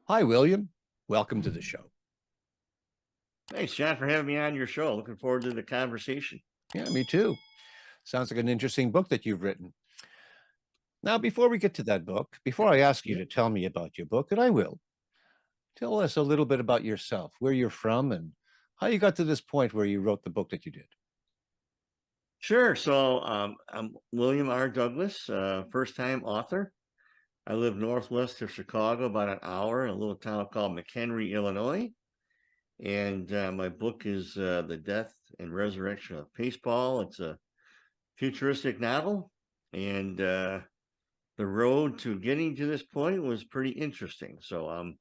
Hi, William. Welcome to the show. Thanks, John, for having me on your show. Looking forward to the conversation. Yeah, me too. Sounds like an interesting book that you've written. Now, before we get to that book, before I ask you Yeah, to tell me about your book, and I will, tell us a little bit about yourself, where you're from, and how you got to this point where you wrote the book that you did. sure. I'm William R. Douglas, first-time author. I live northwest of Chicago, about an hour, in a little town called McHenry, Illinois. And my book is The Death and Resurrection of Baseball. It's a futuristic novel, and the road to getting to this point was pretty interesting. So I'm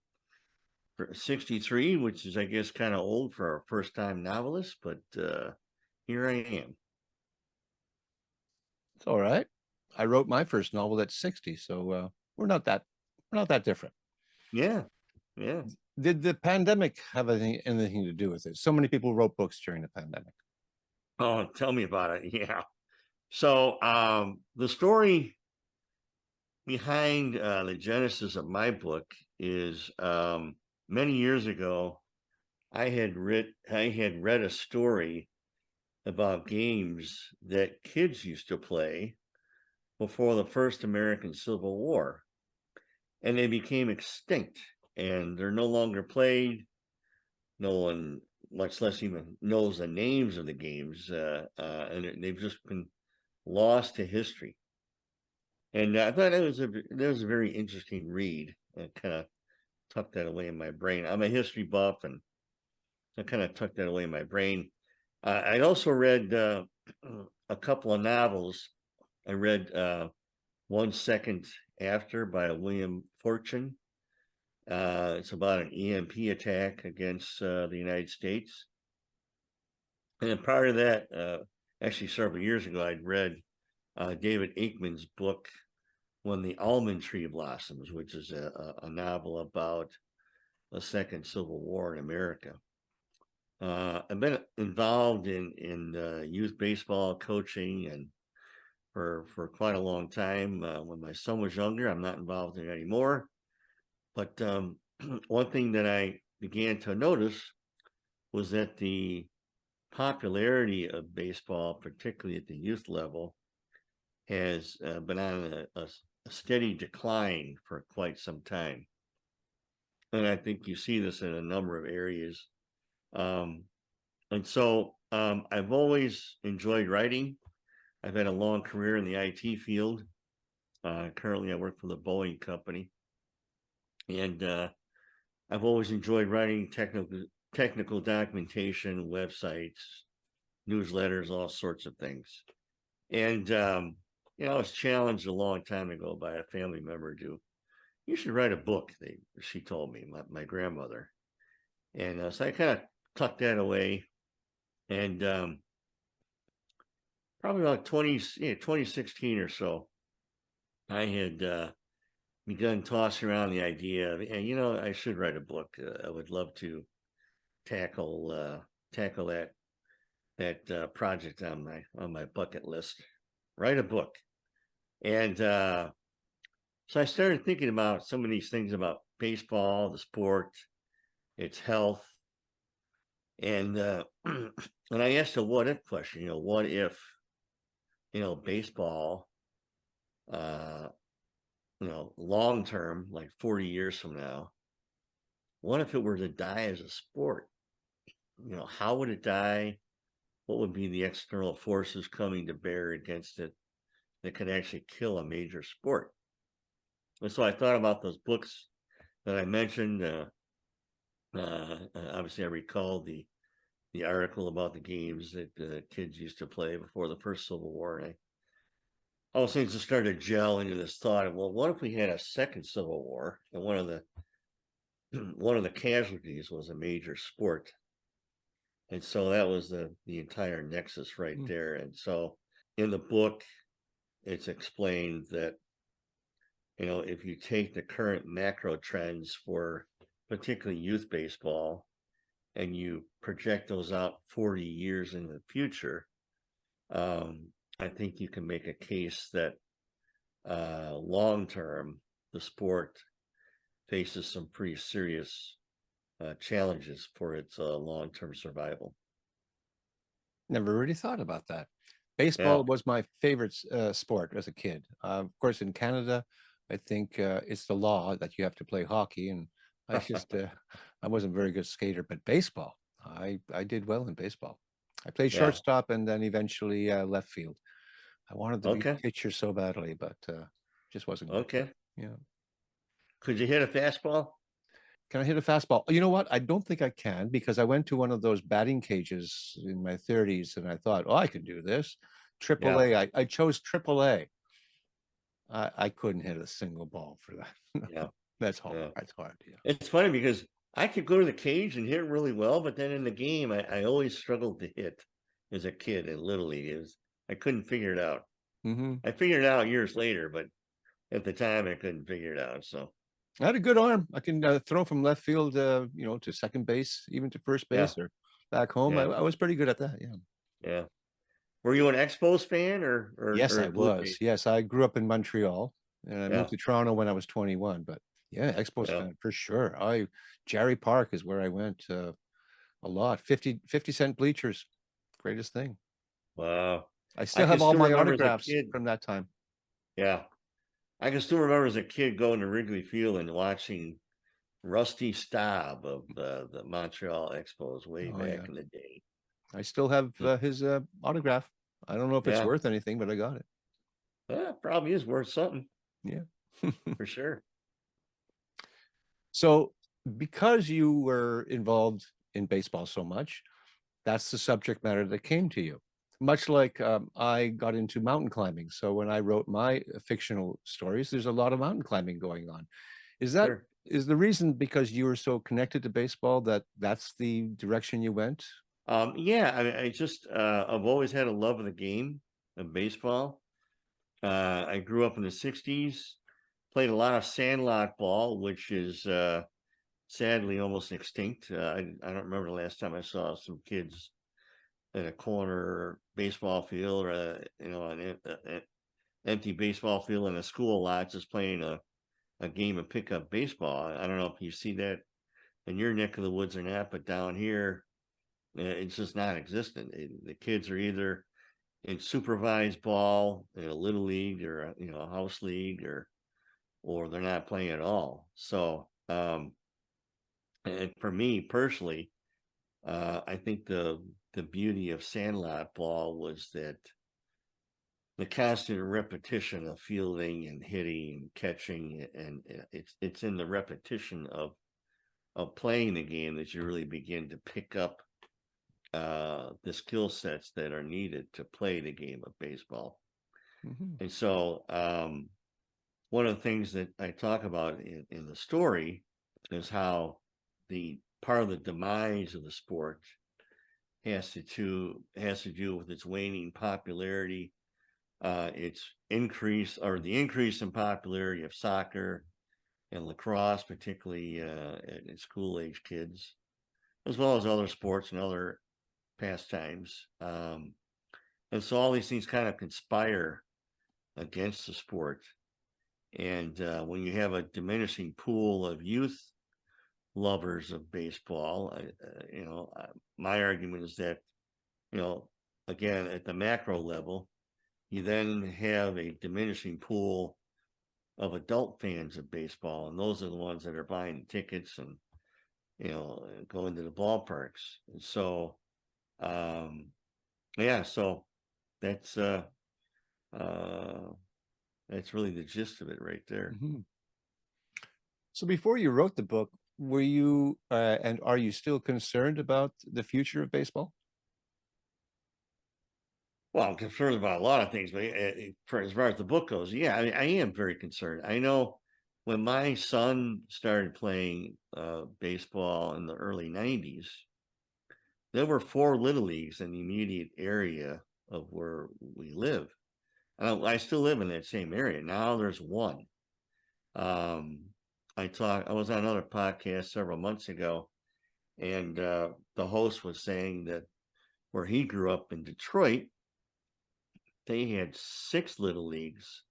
63, which is, I guess, kind of old for a first-time novelist, but here I am. It's all right. I wrote my first novel at 60, so we're not that different. Yeah, yeah. Did the pandemic have anything to do with it? So many people wrote books during the pandemic. Oh, tell me about it. Yeah. The story behind the genesis of my book is many years ago. I had read a story about games that kids used to play before the first American Civil War, and they became extinct, and they're no longer played. No one, much less even knows the names of the games, and they've just been lost to history. And I thought that was a very interesting read. I kind of tucked that away in my brain. I'm a history buff, and I kind of tucked that away in my brain. I also read a couple of novels. I read 1 Second After by William Fortune. It's about an EMP attack against the United States. And then prior to that, actually several years ago, I'd read David Aikman's book, When the Almond Tree Blossoms, which is a novel about the Second Civil War in America. I've been involved in youth baseball coaching and for quite a long time. When my son was younger, I'm not involved in it anymore. But one thing that I began to notice was that the popularity of baseball, particularly at the youth level, has been on a steady decline for quite some time. And I think you see this in a number of areas. Um, and so I've always enjoyed writing. I've had a long career in the IT field. Currently, I work for the Boeing company. And I've always enjoyed writing technical documentation, websites, newsletters, all sorts of things. And I was challenged a long time ago by a family member to, you should write a book. She told me, my grandmother, and so I kind of tucked that away. And probably about 2016 or so, I had begun tossing around the idea of, hey, I should write a book. I would love to tackle tackle that project on my bucket list. Write a book, and so I started thinking about some of these things about baseball, the sport, its health, and and I asked a what if question. What if baseball, uh, long term, like 40 years from now, what if it were to die as a sport? How would it die? What would be the external forces coming to bear against it that could actually kill a major sport? And so I thought about those books that I mentioned. Obviously, I recall the article about the games that kids used to play before the first Civil War, and all those things just started to gel into this thought of, well, what if we had a second Civil War, and one of the one of the casualties was a major sport, and so that was the entire nexus right Mm. there. And so in the book, it's explained that if you take the current macro trends for particularly youth baseball and you project those out 40 years in the future, um, I think you can make a case that long term, the sport faces some pretty serious challenges for its long-term survival. Never really thought about that. Yeah. Baseball was my favorite sport as a kid. Of course, in Canada, I think it's the law that you have to play hockey, and I just I wasn't a very good skater. But baseball, I did well in baseball. I played Yeah. shortstop and then eventually left field. I wanted to be Okay. pitcher so badly, but just wasn't good enough. Okay. Yeah. Could you hit a fastball? Can I hit a fastball? You know what? I don't think I can because I went to one of those batting cages in my 30s and I thought, oh, I can do this. Triple Yeah. A. I chose triple A. I couldn't hit a single ball for that. Yeah. That's hard. Yeah. That's hard. Yeah. It's funny because I could go to the cage and hit really well, but then in the game, I always struggled to hit as a kid in Little League. I couldn't figure it out. Hmm. I figured it out years later, but at the time I couldn't figure it out. So I had a good arm. I can throw from left field, to second base, even to first yeah, base or back home. yeah, I was pretty good at that. Yeah. yeah. Were you an Expos fan Yes, or I a Blue was. Jays? Yes, I grew up in Montreal and I moved Yeah, to Toronto when I was 21. But yeah, Expos yeah. fan for sure. Jerry Park is where I went a lot. 50 cent bleachers. Greatest thing. Wow. I I still can have all still my remember as a autographs kid. from that time. Yeah, I can still remember as a kid going to Wrigley Field and watching Rusty Staub of the Montreal Expos way Oh back yeah. in the day. I still have Mm, his autograph. I don't know if it's yeah, worth anything, but I got it. probably is worth something Yeah. for sure. So, because you were involved in baseball so much, that's the subject matter that came to you. Much like I got into mountain climbing. So, when I wrote my fictional stories, there's a lot of mountain climbing going on. Is that Sure. is the reason because you were so connected to baseball that that's the direction you went? Yeah, I mean, I've always had a love of the game of baseball. I grew up in the '60s, played a lot of sandlot ball, which is sadly almost extinct. I don't remember the last time I saw some kids at a corner baseball field or an empty baseball field in a school lot just playing a game of pickup baseball. I don't know if you see that in your neck of the woods or not, but down here, it's just not existent. The kids are either in supervised ball in a little league or a house league or they're not playing at all. So and for me personally, I think the beauty of sandlot ball was that the constant repetition of fielding and hitting and catching and it's in the repetition of playing the game that you really begin to pick up the skill sets that are needed to play the game of baseball. Mhm. And so one of the things that I talk about in the story is how the part of the demise of the sport has to do with its waning popularity, its increase or the increase in popularity of soccer and lacrosse, particularly in school age kids, as well as other sports and other pastimes. And so all these things kind of conspire against the sport. And when you have a diminishing pool of youth lovers of baseball, my argument is that, you know, again, at the macro level, you then have a diminishing pool of adult fans of baseball, and those are the ones that are buying tickets and going to the ballparks. And so, um, yeah, so that's uh, uh, that's really the gist of it right there. Mhm. So before you wrote the book, were you and are you still concerned about the future of baseball? Well, I'm concerned about a lot of things, but for as far as the book goes, yeah, I am very concerned. I know when my son started playing baseball in the early '90s, there were 4 little leagues in the immediate area of where we live. I still live in that same area. Now there's one. Um, I was on another podcast several months ago, and the host was saying that where he grew up in Detroit, they had 6 little leagues.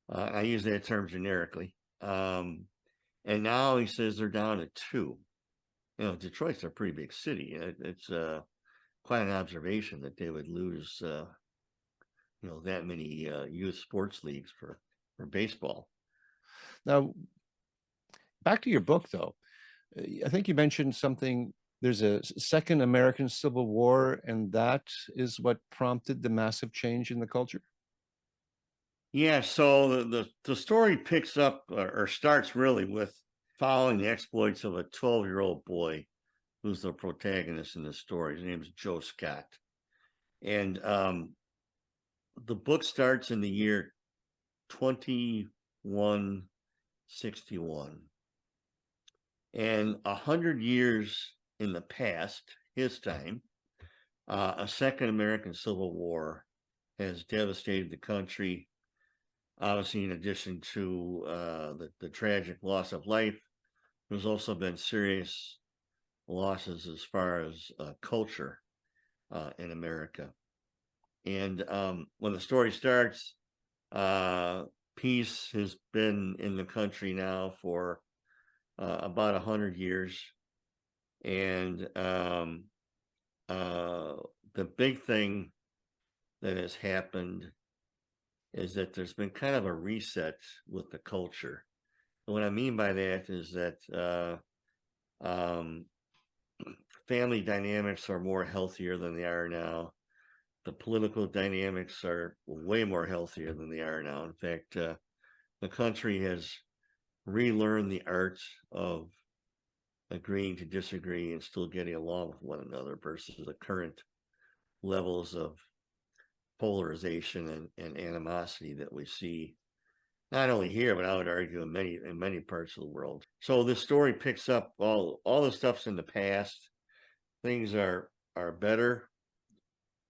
I use that term generically. and now he says they're down to two. Detroit's a pretty big city. It's quite an observation that they would lose, that many youth sports leagues for baseball. Now, back to your book, though. I think you mentioned something. There's a second American Civil War, and that is what prompted the massive change in the culture. Yeah, so the story picks up or starts really with following the exploits of a 12-year-old boy who's the protagonist in the story. His name is Joe Scott. And the book starts in the year 2161. And 100 years in the past, his time, a second American Civil War has devastated the country. Obviously, in addition to the tragic loss of life, there's also been serious losses as far as culture in America. And when the story starts, peace has been in the country now for about 100 years, and the big thing that has happened is that there's been kind of a reset with the culture. And what I mean by that is that um, family dynamics are more healthier than they are now. The political dynamics are way more healthier than they are now. In fact, the country has relearned the art of agreeing to disagree and still getting along with one another versus the current levels of polarization and animosity that we see not only here, but I would argue in many parts of the world. So this story picks up all the stuff's in the past. Things are better,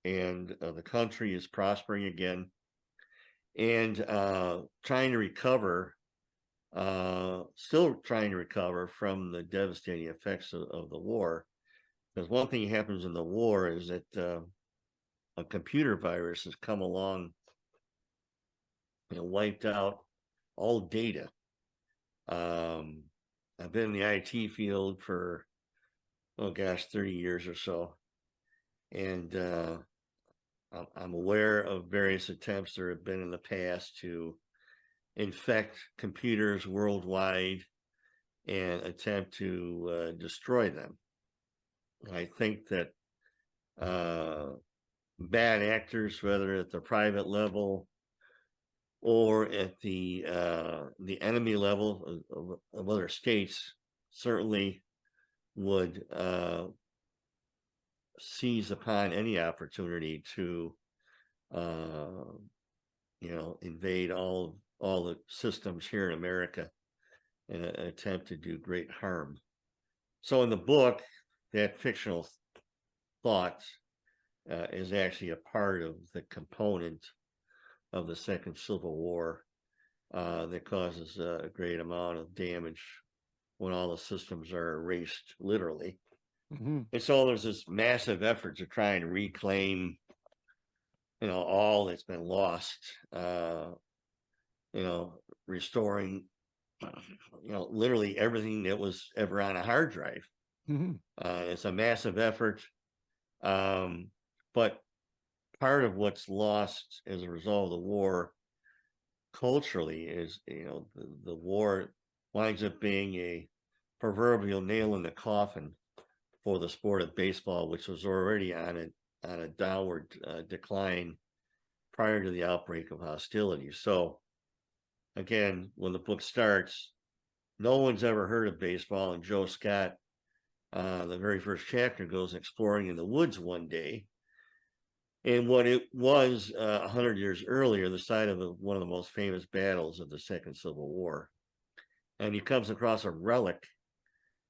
and the country is prospering again, and trying to recover, still trying to recover from the devastating effects of the war. Because one thing happens in the war is that a computer virus has come along and wiped out all data. I've been in the IT field for, oh gosh, 30 years or so. And I'm aware of various attempts there have been in the past to infect computers worldwide and attempt to destroy them. I think that bad actors, whether at the private level or at the enemy level of other states, certainly would seize upon any opportunity to invade all the systems here in America and attempt to do great harm. So in the book, that fictional thought is actually a part of the component of the Second Civil War that causes a great amount of damage when all the systems are erased, literally. Mm-hmm. And so there's this massive effort to try and reclaim, all that's been lost, restoring, literally everything that was ever on a hard drive. Mm-hmm. It's a massive effort. But part of what's lost as a result of the war culturally is, the war winds up being a proverbial nail in the coffin for the sport of baseball, which was already on a downward decline prior to the outbreak of hostilities. So again, when the book starts, no one's ever heard of baseball, and Joe Scott, the very first chapter, goes exploring in the woods one day. And what it was 100 years earlier, the site of one of the most famous battles of the Second Civil War. And he comes across a relic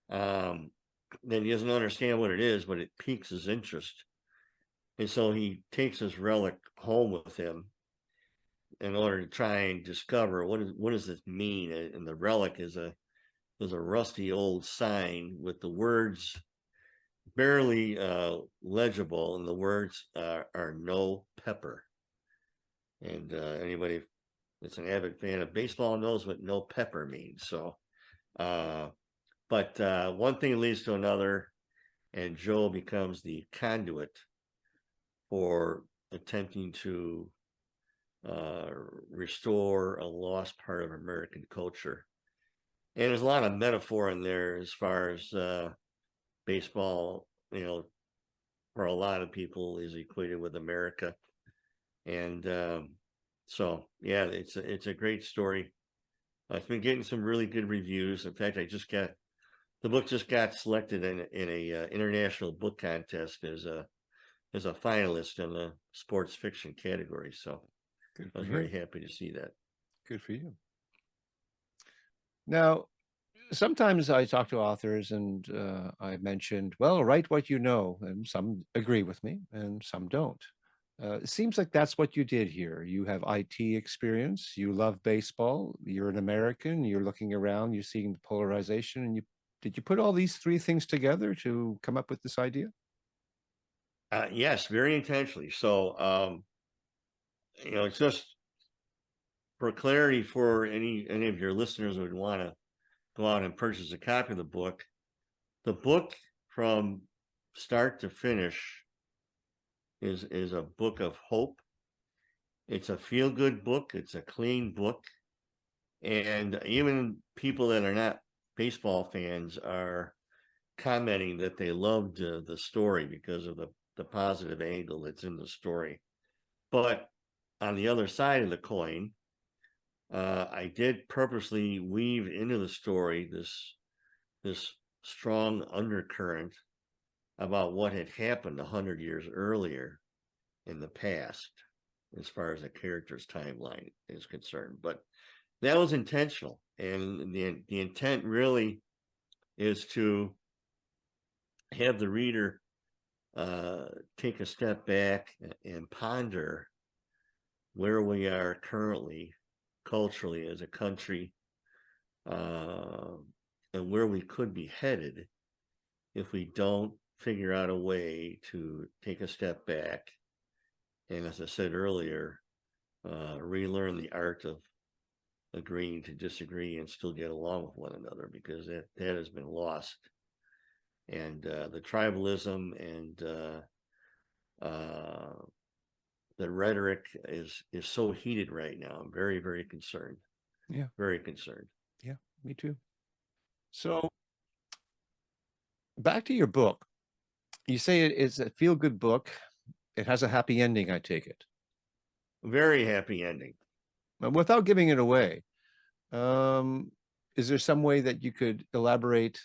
that he doesn't understand what it is, but it piques his interest. And so he takes this relic home with him in order to try and discover what does this mean. And the relic is a rusty old sign with the words barely legible, and the words are "no pepper." And anybody that's an avid fan of baseball knows what "no pepper" means. So Uh, but one thing leads to another, and Joe becomes the conduit for attempting to uh, restore a lost part of American culture. And there's a lot of metaphor in there as far as baseball, for a lot of people is equated with America. And so, yeah, it's a great story. It's been getting some really good reviews. In fact, the book just got selected in a international book contest as a finalist in the sports fiction category. So Good I for was very you. happy to see that. Good for you. Now, sometimes I talk to authors and I mentioned, well, write what you know, and some agree with me and some don't. It seems like that's what you did here. You have IT experience, you love baseball, you're an American, you're looking around, you're seeing the polarization, and you did you put all these three things together to come up with this idea? Yes, very intentionally. So, it's just for clarity for any of your listeners who would want to go out and purchase a copy of the book. The book from start to finish is a book of hope. It's a feel good book. It's a clean book, and even people that are not baseball fans are commenting that they loved the story because of the positive angle that's in the story. But on the other side of the coin, I did purposely weave into the story this strong undercurrent about what had happened 100 years earlier in the past, as far as the character's timeline is concerned. But that was intentional, and the intent really is to have the reader uh, take a step back and ponder where we are currently culturally as a country, uh, and where we could be headed if we don't figure out a way to take a step back and, as I said earlier, relearn the art of agreeing to disagree and still get along with one another, because that has been lost. And the tribalism and uh, the rhetoric is so heated right now. I'm very, very concerned. Yeah, Very concerned. yeah, me too. So back to your book. You say it's a feel-good book. It has a happy ending, I take it. Very happy ending. Without giving it away, um, is there some way that you could elaborate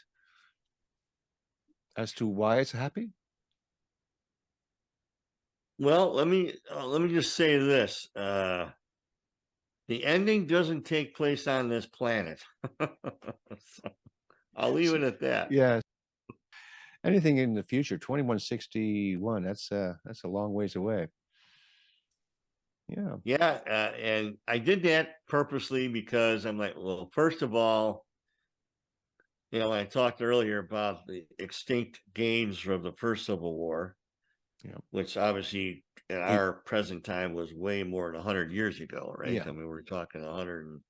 as to why it's happy? Well, let me just say this: the ending doesn't take place on this planet. So I'll leave it at that. Yeah, anything in the future, 2161, that's a long ways away. Yeah. Yeah, and I did that purposely because I'm like, well, first of all, I talked earlier about the extinct games from the first Civil War, Yeah. which obviously in Eight, our present time was way more than 100 years ago, right? yeah. I mean, we're talking 100 and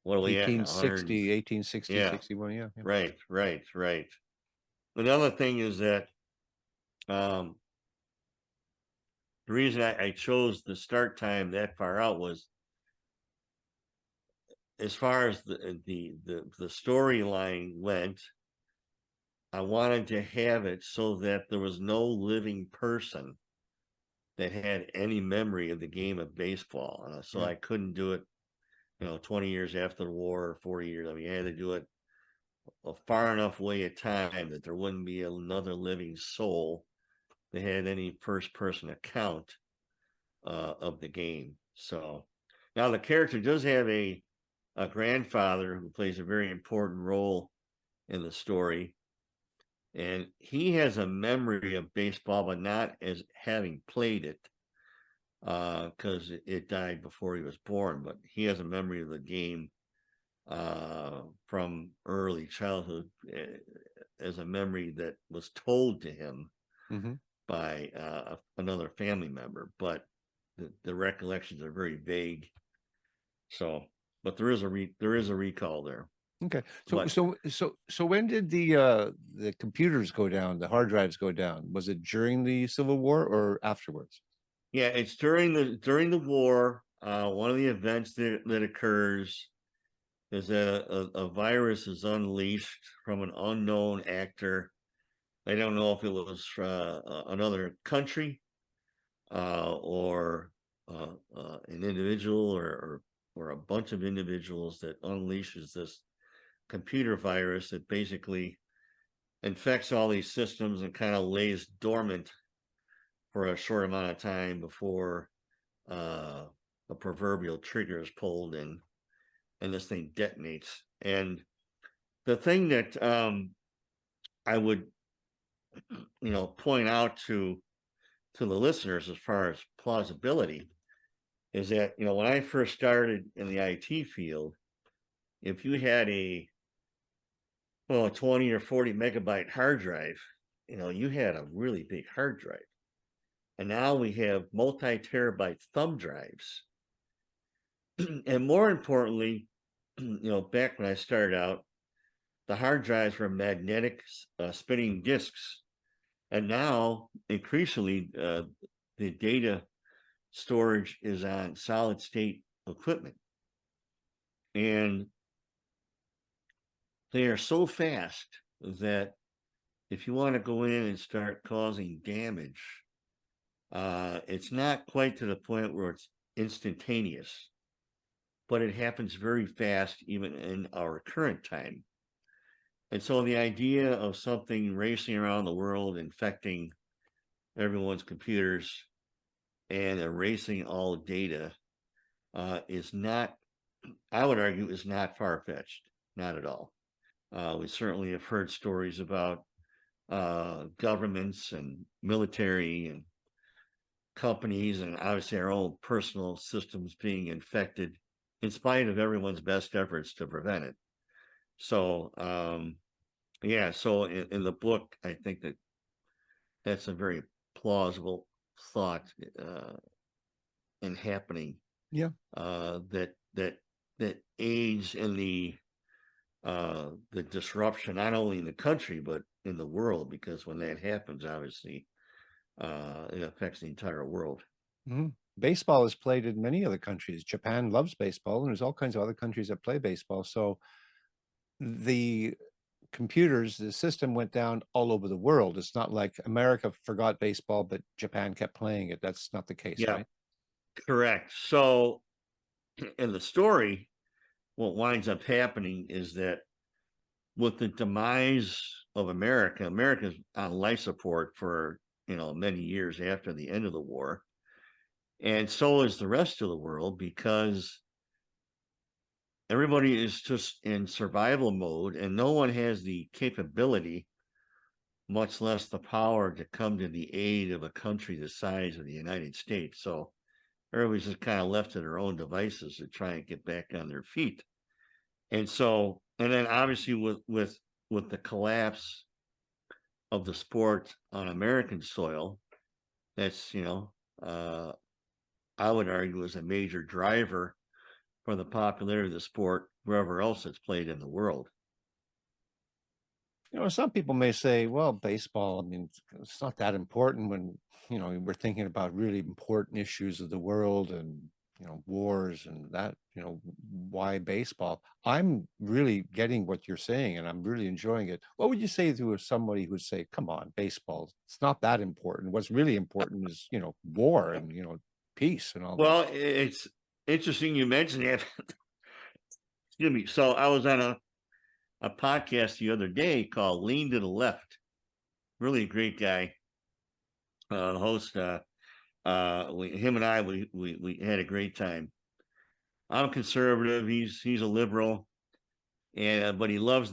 what are we at now? 100 and, 1860, 1860, yeah, 61. Yeah. Yeah. right, right, right. Another thing is that um, the reason I chose the start time that far out was, as far as the storyline went, I wanted to have it so that there was no living person that had any memory of the game of baseball. So Yeah. I couldn't do it, 20 years after the war or 40 years. I mean, I had to do it a far enough way of time that there wouldn't be another living soul that had any first person account of the game. So now the character does have a grandfather who plays a very important role in the story. And he has a memory of baseball, but not as having played it, because it died before he was born. But he has a memory of the game from early childhood, as a memory that was told to him Hmm. by another family member. But the recollections are very vague. So, but there is a recall there. Okay. So But so so so when did the computers go down, the hard drives go down? Was it during the Civil War or afterwards? yeah, it's during the war. One of the events that occurs is that a virus is unleashed from an unknown actor. They don't know if it was another country or an individual or a bunch of individuals that unleashes this computer virus that basically infects all these systems and kind of lays dormant for a short amount of time before uh, the proverbial trigger is pulled and this thing detonates. And the thing that I would point out to the listeners as far as plausibility is that when I first started in the IT field, if you had a 20 or 40 megabyte hard drive, you had a really big hard drive. And now we have multi-terabyte thumb drives. And more importantly, back when I started out, the hard drives were magnetic spinning disks. And now, increasingly, the data storage is on solid state equipment. And they are so fast that if you want to go in and start causing damage, it's not quite to the point where it's instantaneous, but it happens very fast, even in our current time. And so the idea of something racing around the world, infecting everyone's computers and erasing all data is not, I would argue, is not far fetched. Not at all. We certainly have heard stories about governments and military and companies and obviously our own personal systems being infected in spite of everyone's best efforts to prevent it. So, yeah, so in the book, I think that's a very plausible thought and happening Yeah. that aids in the disruption not only in the country but in the world, because when that happens, obviously, it affects the entire world. Mhm. Baseball is played in many other countries. Japan loves baseball, and there's all kinds of other countries that play baseball. So the computers, the system went down all over the world. It's not like America forgot baseball, but Japan kept playing it. That's not the case, Yeah, right? correct. So in the story, what winds up happening is that with the demise of America, America's on life support for many years after the end of the war, and so is the rest of the world, because everybody is just in survival mode and no one has the capability, much less the power, to come to the aid of a country the size of the United States. So everybody's just kind of left to their own devices to try and get back on their feet. And then obviously with the collapse of the sport on American soil, that's uh, I would argue is a major driver for the popularity of the sport wherever else it's played in the world. Some people may say, well, baseball, I mean, it's not that important when, we're thinking about really important issues of the world and, wars and that, why baseball? I'm really getting what you're saying and I'm really enjoying it. What would you say to somebody who'd say, come on, baseball, it's not that important. What's really important is, war and, peace and all that. Well, it's interesting you mentioned that. Excuse me. So I was on a podcast the other day called Lean to the Left. Really great guy, host. Him and I, we had a great time. I'm conservative. He's a liberal, and but he loves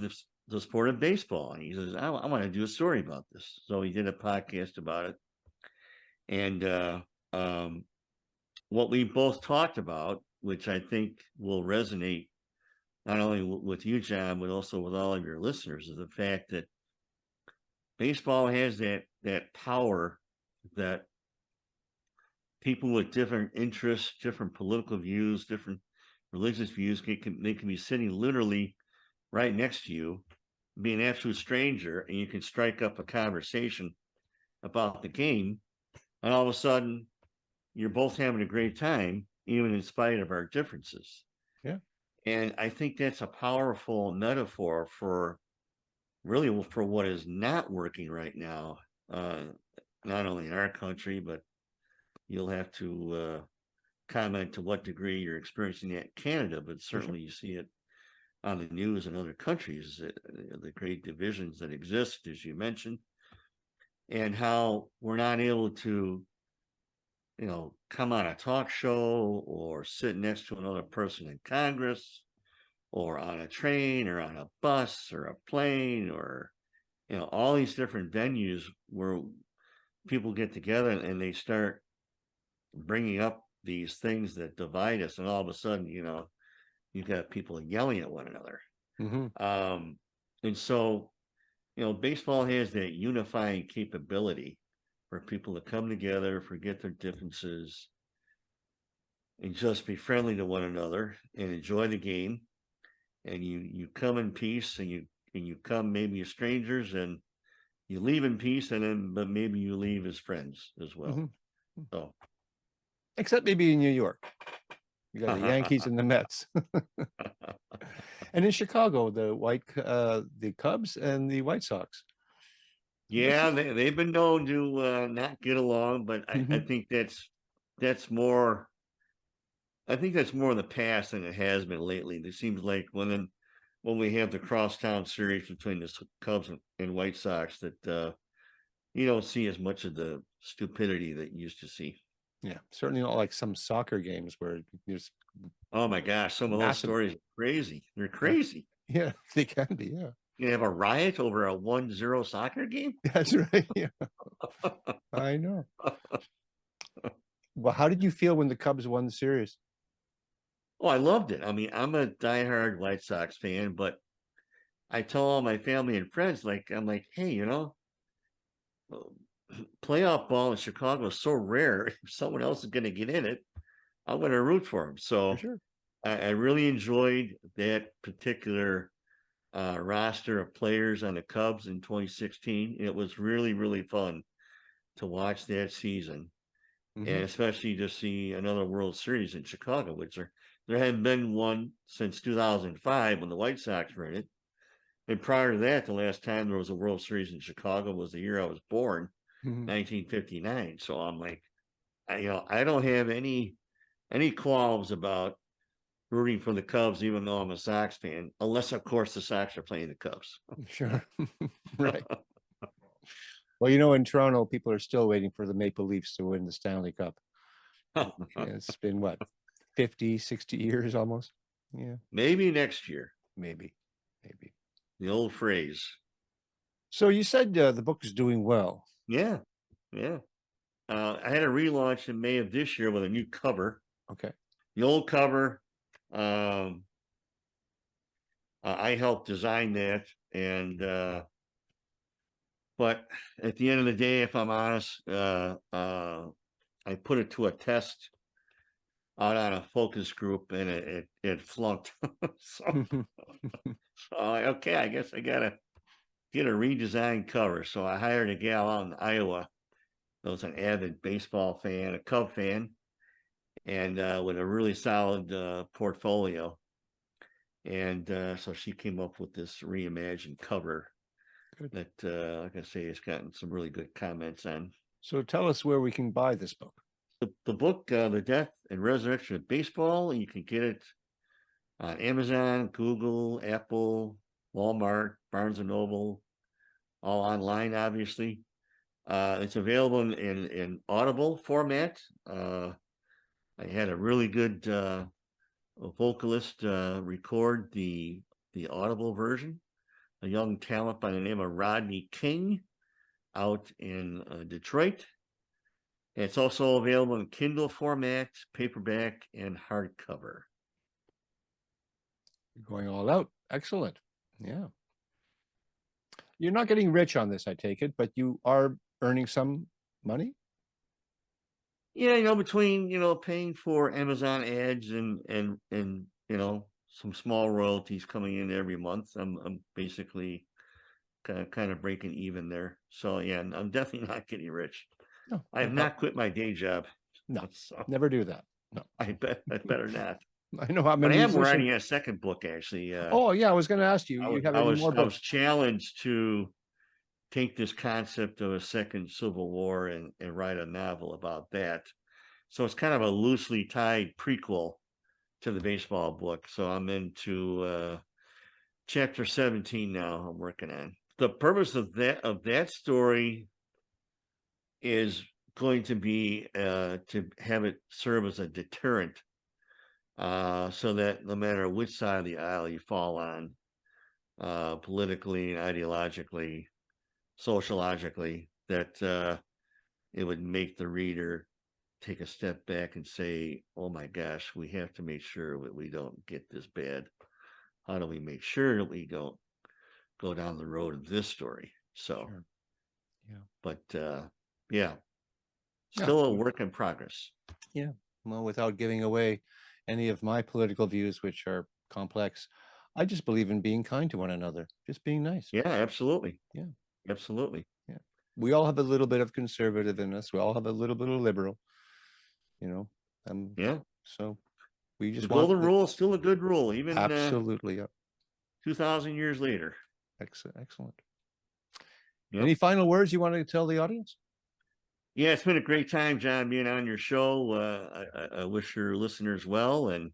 the sport of baseball. And he says, I want to do a story about this. So he did a podcast about it. And um, what we both talked about, which I think will resonate not only with you, John, but also with all of your listeners, is the fact that baseball has that power that people with different interests, different political views, different religious views they can be sitting literally right next to you, be an absolute stranger, and you can strike up a conversation about the game, and all of a sudden you're both having a great time, even in spite of our differences. Yeah. And I think that's a powerful metaphor for really for what is not working right now, uh, not only in our country, but you'll have to comment to what degree you're experiencing that in Canada, but For sure. certainly you see it on the news in other countries, the great divisions that exist, as you mentioned, and how we're not able to, come on a talk show or sit next to another person in Congress or on a train or on a bus or a plane or, all these different venues where people get together and they start bringing up these things that divide us. And all of a sudden, you've got people yelling at one another. Hmm. Um, and so, baseball has that unifying capability for people to come together, forget their differences, and just be friendly to one another and enjoy the game. And you come in peace, and you come maybe as strangers, and you leave in peace, and then but maybe you leave as friends as well. Hmm. So Except maybe in New York, you got the Yankees and the Mets, and in Chicago, the Cubs and the White Sox. This yeah, is, they've been known to not get along, but I mhm, think that's more. I think that's more in the past than it has been lately. It seems like when we have the crosstown series between the Cubs and White Sox, that you don't see as much of the stupidity that you used to see. yeah, certainly not like some soccer games where there's Oh my gosh, some of those massive. stories are crazy. They're Yeah, crazy. yeah, they can be. Yeah, You have a riot over a 1-0 soccer game? that's right. Yeah, I know. Well, how did you feel when the Cubs won the series? Oh, I loved it. I mean, I'm a diehard White Sox fan, but I tell all my family and friends, like, I'm like, hey, playoff ball in Chicago is so rare. If someone else is going to get in it, I'm going to root for them. For So sure. I really enjoyed that particular roster of players on the Cubs in 2016. It was really, really fun to watch that season, Hmm. and especially to see another World Series in Chicago, which there hadn't been one since 2005 when the White Sox were in it. And prior to that, the last time there was a World Series in Chicago was the year I was born, Hmm. 1959. So I'm like, I don't have any qualms about rooting for the Cubs, even though I'm a Sox fan, unless of course the Sox are playing the Cubs. Sure. Right. Well, in Toronto, people are still waiting for the Maple Leafs to win the Stanley Cup. It's been what, 50, 60 years almost? Yeah, Maybe next year, maybe, maybe. the old phrase. So you said the book is doing well. Yeah, yeah. I had a relaunch in May of this year with a new cover. Okay. The old cover, um, I helped design that, and but at the end of the day, if I'm honest, I put it to a test out on a focus group, and it flunked. so, okay, I guess I gotta get a redesigned cover. So I hired a gal out in Iowa that was an avid baseball fan, a Cub fan, and with a really solid portfolio. And so she came up with this reimagined cover Good. that, like I say, has gotten some really good comments on. So tell us where we can buy this book. The book, The Death and Resurrection of Baseball, you can get it on Amazon, Google, Apple, Walmart, Barnes and Noble, all online, obviously. It's available in Audible format. I had a really good vocalist record the Audible version, a young talent by the name of Rodney King out in Detroit. It's also available in Kindle format, paperback, and hardcover. You're going all out. Excellent. Yeah. You're not getting rich on this, I take it, but you are earning some money. Yeah, between paying for Amazon ads and some small royalties coming in every month. I'm basically kind of breaking even there. So yeah, I'm definitely not getting rich. No, I have not quit my day job. no, So never do that. No, I better not. I know I'm a But I am musician. writing a second book actually. Oh yeah, I was going to ask you. You have any more I was books? challenged to take this concept of a second civil war and write a novel about that. So it's kind of a loosely tied prequel to the baseball book. So I'm into chapter 17 now. I'm working on. The purpose of that story is going to be to have it serve as a deterrent, so that no matter which side of the aisle you fall on, politically, ideologically, sociologically, that it would make the reader take a step back and say, "Oh my gosh, we have to make sure that we don't get this bad. How do we make sure that we don't go down the road of this story?" So, Sure. Yeah. but yeah, Yeah. still a work in progress. Yeah. Well, without giving away any of my political views, which are complex, I just believe in being kind to one another, just being nice. Yeah, absolutely. Yeah. Absolutely. Yeah. We all have a little bit of conservative in us. We all have a little bit of liberal, you know. Um, Yeah. so we The just want golden rule is still a good rule, even absolutely 2,000 years later. excellent. Excellent. Yep. Any final words you want to tell the audience? Yeah, it's been a great time, John, being on your show. I wish your listeners well, and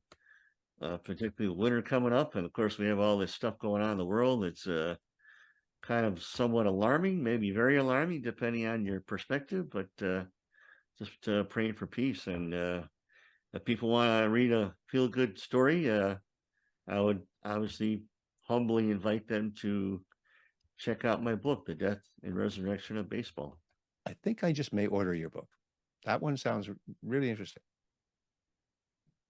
particularly winter coming up. And of course, we have all this stuff going on in the world. It's kind of somewhat alarming, maybe very alarming, depending on your perspective. But just praying for peace. And if people want to read a feel good story, I would obviously humbly invite them to check out my book, The Death and Resurrection of Baseball. I think I just may order your book. That one sounds really interesting.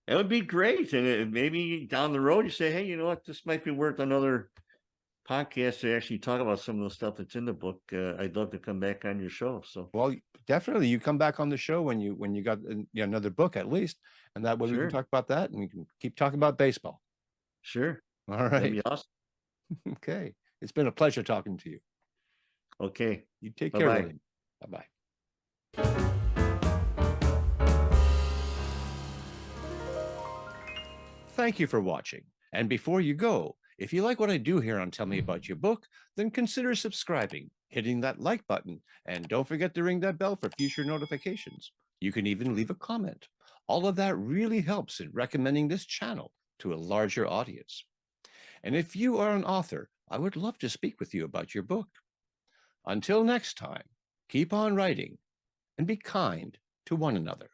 That would be great. And maybe down the road, you say, hey, you know what? This might be worth another podcast to actually talk about some of the stuff that's in the book. I'd love to come back on your show. So, Well, definitely, you come back on the show when you got another book at least, and that way we can sure, talk about that, and we can keep talking about baseball. sure. All That'd right. be awesome. Okay. It's been a pleasure talking to you. Okay. You take Bye care, bye. William. Bye bye. Thank you for watching. And before you go, if you like what I do here on Tell Me About Your Book, then consider subscribing, hitting that like button, and don't forget to ring that bell for future notifications. You can even leave a comment. All of that really helps in recommending this channel to a larger audience. And if you are an author, I would love to speak with you about your book. Until next time, keep on writing and be kind to one another.